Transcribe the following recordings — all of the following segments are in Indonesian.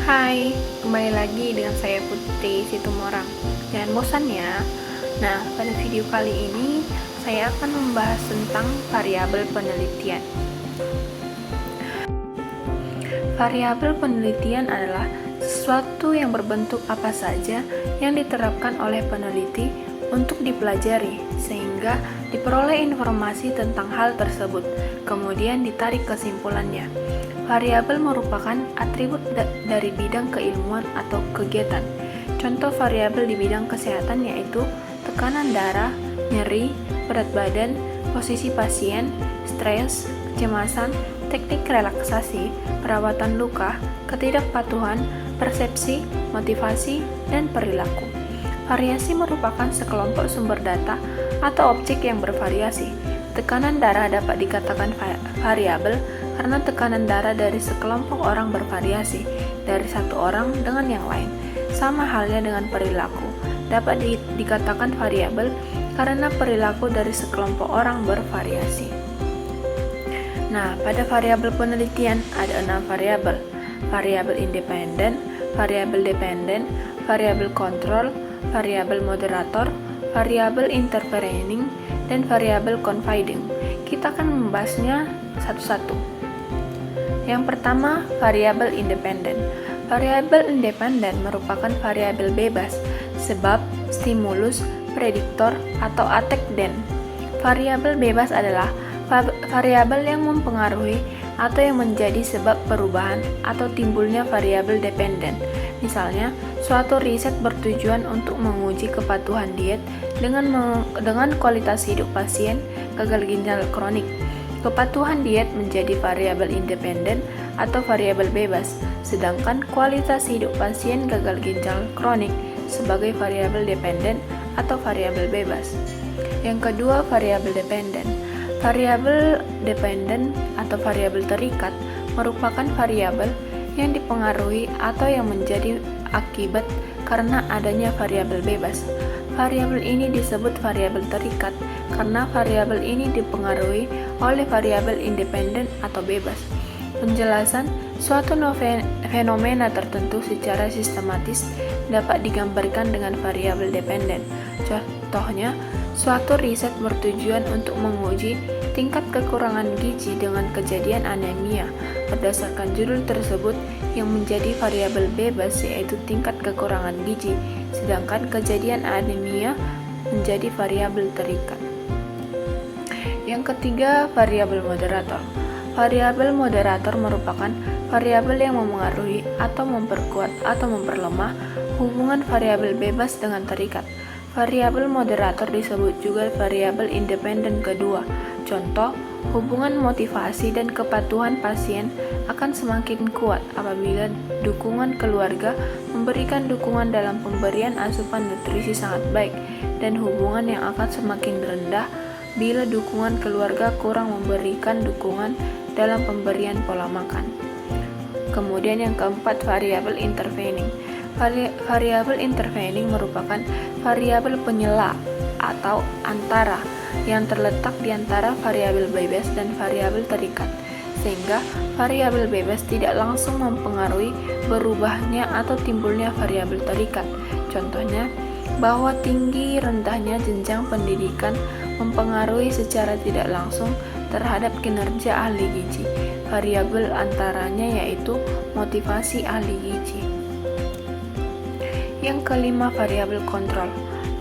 Hai, kembali lagi dengan saya Putri Situmorang. Jangan bosan ya. Nah, pada video kali ini saya akan membahas tentang variabel penelitian. Variabel penelitian adalah sesuatu yang berbentuk apa saja yang diterapkan oleh peneliti untuk dipelajari, sehingga diperoleh informasi tentang hal tersebut, kemudian ditarik kesimpulannya. Variabel merupakan atribut dari bidang keilmuan atau kegiatan. Contoh variabel di bidang kesehatan yaitu tekanan darah, nyeri, berat badan, posisi pasien, stres, kecemasan, teknik relaksasi, perawatan luka, ketidakpatuhan, persepsi, motivasi, dan perilaku. Variasi merupakan sekelompok sumber data atau objek yang bervariasi. Tekanan darah dapat dikatakan variabel karena tekanan darah dari sekelompok orang bervariasi dari satu orang dengan yang lain. Sama halnya dengan perilaku, dapat dikatakan variabel karena perilaku dari sekelompok orang bervariasi. Nah, pada variabel penelitian ada 6 variabel: variabel independen, variabel dependen, variabel kontrol, variabel moderator, variabel intervening, dan variabel confiding. Kita akan membahasnya satu-satu. Yang pertama, variabel independen. Variabel independen merupakan variabel bebas, sebab, stimulus, prediktor, atau atekden. Variabel bebas adalah variabel yang mempengaruhi atau yang menjadi sebab perubahan atau timbulnya variabel dependen. Misalnya, suatu riset bertujuan untuk menguji kepatuhan diet dengan kualitas hidup pasien gagal ginjal kronik. Kepatuhan diet menjadi variabel independen atau variabel bebas, sedangkan kualitas hidup pasien gagal ginjal kronik sebagai variabel dependen atau variabel bebas. Yang kedua, variabel dependen. Variabel dependen atau variabel terikat merupakan variabel yang dipengaruhi atau yang menjadi akibat karena adanya variabel bebas. Variabel ini disebut variabel terikat karena variabel ini dipengaruhi oleh variabel independen atau bebas. Penjelasan suatu fenomena tertentu secara sistematis dapat digambarkan dengan variabel dependen. Contohnya, suatu riset bertujuan untuk menguji tingkat kekurangan gizi dengan kejadian anemia. Berdasarkan judul tersebut, yang menjadi variabel bebas yaitu tingkat kekurangan gizi, sedangkan kejadian anemia menjadi variabel terikat. Yang ketiga, variabel moderator. Variabel moderator merupakan variabel yang memengaruhi atau memperkuat atau memperlemah hubungan variabel bebas dengan terikat. Variabel moderator disebut juga variabel independen kedua. Contoh, hubungan motivasi dan kepatuhan pasien akan semakin kuat apabila dukungan keluarga memberikan dukungan dalam pemberian asupan nutrisi sangat baik, dan hubungan yang akan semakin rendah bila dukungan keluarga kurang memberikan dukungan dalam pemberian pola makan. Kemudian yang keempat, variabel intervening. Variabel intervening merupakan variabel penyela atau antara yang terletak di antara variabel bebas dan variabel terikat, sehingga variabel bebas tidak langsung mempengaruhi berubahnya atau timbulnya variabel terikat. Contohnya, bahwa tinggi rendahnya jenjang pendidikan mempengaruhi secara tidak langsung terhadap kinerja ahli gizi. Variabel antaranya yaitu motivasi ahli gizi. Yang kelima, variabel kontrol.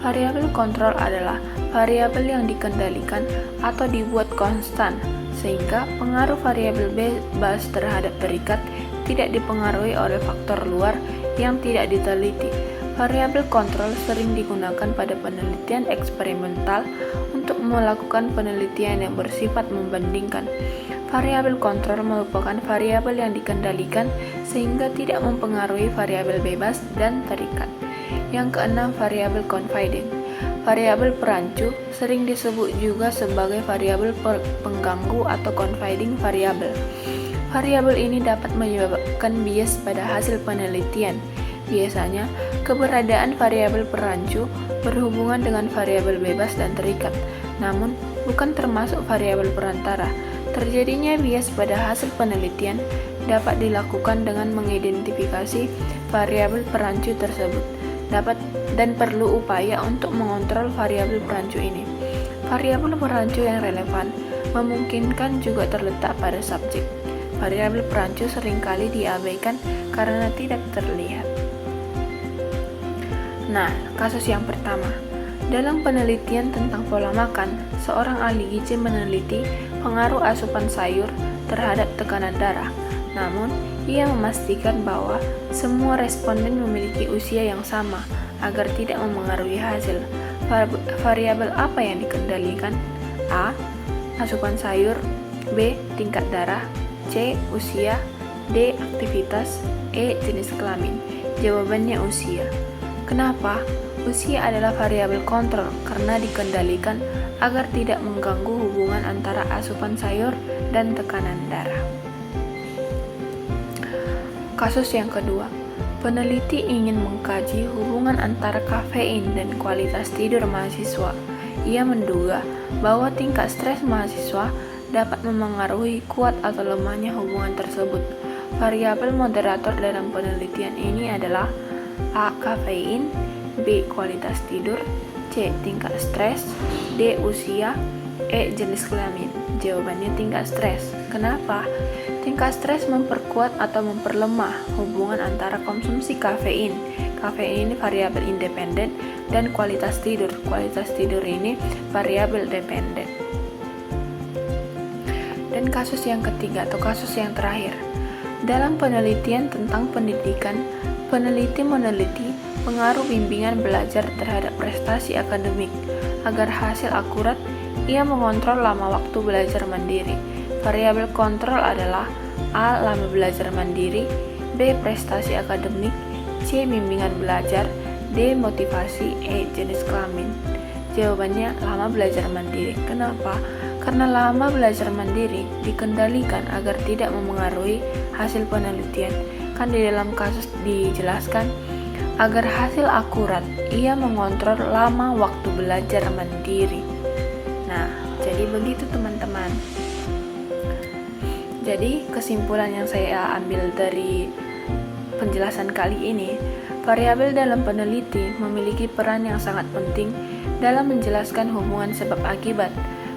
Variabel kontrol adalah variabel yang dikendalikan atau dibuat konstan, sehingga pengaruh variabel bebas terhadap terikat tidak dipengaruhi oleh faktor luar yang tidak diteliti. Variabel kontrol sering digunakan pada penelitian eksperimental untuk melakukan penelitian yang bersifat membandingkan. Variabel kontrol merupakan variabel yang dikendalikan sehingga tidak mempengaruhi variabel bebas dan terikat. Yang keenam, variabel confiding. Variabel perancu sering disebut juga sebagai variabel pengganggu atau confiding variabel. Variabel ini dapat menyebabkan bias pada hasil penelitian. Biasanya, keberadaan variabel perancu berhubungan dengan variabel bebas dan terikat, namun bukan termasuk variabel perantara. Terjadinya bias pada hasil penelitian dapat dilakukan dengan mengidentifikasi variabel perancu tersebut. Dan perlu upaya untuk mengontrol variabel perancu ini. Variabel perancu yang relevan memungkinkan juga terletak pada subjek. Variabel perancu seringkali diabaikan karena tidak terlihat. Nah, kasus yang pertama. Dalam penelitian tentang pola makan, seorang ahli gizi meneliti pengaruh asupan sayur terhadap tekanan darah. Namun, ia memastikan bahwa semua responden memiliki usia yang sama agar tidak memengaruhi hasil. Variabel apa yang dikendalikan? A. Asupan sayur. B. Tingkat darah. C. Usia. D. Aktivitas. E. Jenis kelamin. Jawabannya usia. Kenapa? Usia adalah variabel kontrol karena dikendalikan agar tidak mengganggu hubungan antara asupan sayur dan tekanan darah. Kasus yang kedua. Peneliti ingin mengkaji hubungan antara kafein dan kualitas tidur mahasiswa. Ia menduga bahwa tingkat stres mahasiswa dapat memengaruhi kuat atau lemahnya hubungan tersebut. Variabel moderator dalam penelitian ini adalah A. Kafein, B. Kualitas tidur, C. Tingkat stres, D. Usia, E. Jenis kelamin. Jawabannya tingkat stres. Kenapa? Tingkat stres memperkuat atau memperlemah hubungan antara konsumsi kafein. Kafein ini variabel independen dan kualitas tidur. Kualitas tidur ini variabel dependen. Dan kasus yang ketiga atau kasus yang terakhir. Dalam penelitian tentang pendidikan, peneliti meneliti pengaruh bimbingan belajar terhadap prestasi akademik. Agar hasil akurat, ia mengontrol lama waktu belajar mandiri. Variabel kontrol adalah A. Lama belajar mandiri, B. Prestasi akademik, C. Bimbingan belajar, D. Motivasi, E. Jenis kelamin. Jawabannya lama belajar mandiri. Kenapa? Karena lama belajar mandiri dikendalikan agar tidak memengaruhi hasil penelitian. Kan di dalam kasus dijelaskan, agar hasil akurat, ia mengontrol lama waktu belajar mandiri. Nah, jadi begitu teman-teman. Jadi kesimpulan yang saya ambil dari penjelasan kali ini, variabel dalam peneliti memiliki peran yang sangat penting dalam menjelaskan hubungan sebab akibat.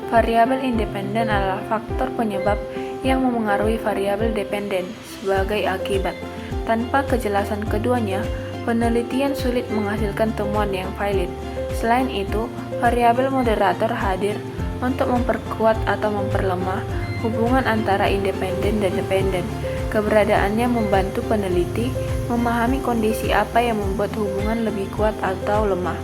Variabel independen adalah faktor penyebab yang memengaruhi variabel dependen sebagai akibat. Tanpa kejelasan keduanya, penelitian sulit menghasilkan temuan yang valid. Selain itu, variabel moderator hadir untuk memperkuat atau memperlemah hubungan antara independen dan dependen. Keberadaannya membantu peneliti memahami kondisi apa yang membuat hubungan lebih kuat atau lemah.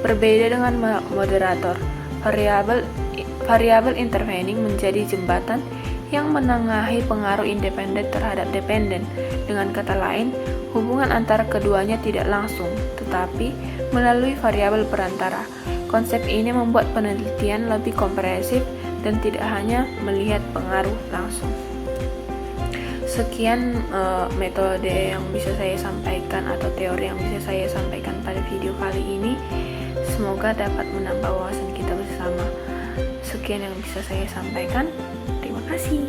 Berbeda dengan moderator, variabel intervening menjadi jembatan yang menengahi pengaruh independen terhadap dependen. Dengan kata lain, hubungan antara keduanya tidak langsung, tetapi melalui variabel perantara. Konsep ini membuat penelitian lebih komprehensif dan tidak hanya melihat pengaruh langsung. Sekian metode yang bisa saya sampaikan atau teori yang bisa saya sampaikan pada video kali ini. Semoga dapat menambah wawasan kita bersama. Sekian yang bisa saya sampaikan. Terima kasih.